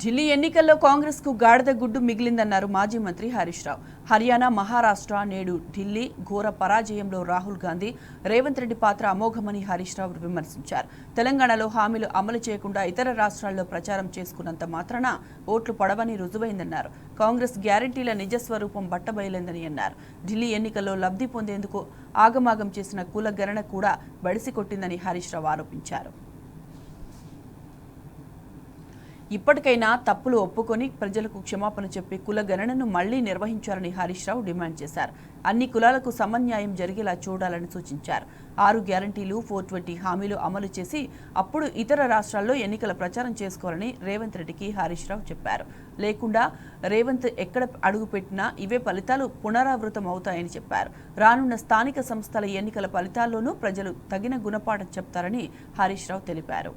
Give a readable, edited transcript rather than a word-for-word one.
ఢిల్లీ ఎన్నికల్లో కాంగ్రెస్ కు గాడిద గుడ్డు మిగిలిందన్నారు మాజీ మంత్రి హరీష్ రావు. హర్యానా, మహారాష్ట్ర, నేడు ఢిల్లీ ఘోర పరాజయంలో రాహుల్ గాంధీ, రేవంత్ రెడ్డి పాత్ర అమోఘమని హరీష్ రావు విమర్శించారు. తెలంగాణలో హామీలు అమలు చేయకుండా ఇతర రాష్ట్రాల్లో ప్రచారం చేసుకున్నంత మాత్రాన ఓట్లు పడవని రుజువైందన్నారు. కాంగ్రెస్ గ్యారంటీల నిజస్వరూపం బట్టబయలైందని అన్నారు. ఢిల్లీ ఎన్నికల్లో లబ్ధి పొందేందుకు ఆగమాగం చేసిన కుల గణన కూడా బడిసి కొట్టిందని హరీష్ రావు ఆరోపించారు. ఇప్పటికైనా తప్పులు ఒప్పుకొని ప్రజలకు క్షమాపణ చెప్పి కుల గణనను మళ్లీ నిర్వహించాలని హరీష్ రావు డిమాండ్ చేశారు. అన్ని కులాలకు సమన్యాయం జరిగేలా చూడాలని సూచించారు. 6 గ్యారంటీలు, 420 హామీలు అమలు చేసి అప్పుడు ఇతర రాష్ట్రాల్లో ఎన్నికల ప్రచారం చేసుకోవాలని రేవంత్ రెడ్డికి హరీష్ రావు చెప్పారు. లేకుండా రేవంత్ ఎక్కడ అడుగుపెట్టినా ఇవే ఫలితాలు పునరావృతం అవుతాయని చెప్పారు. రానున్న స్థానిక సంస్థల ఎన్నికల ఫలితాల్లోనూ ప్రజలు తగిన గుణపాఠం చెప్తారని హరీష్ రావు తెలిపారు.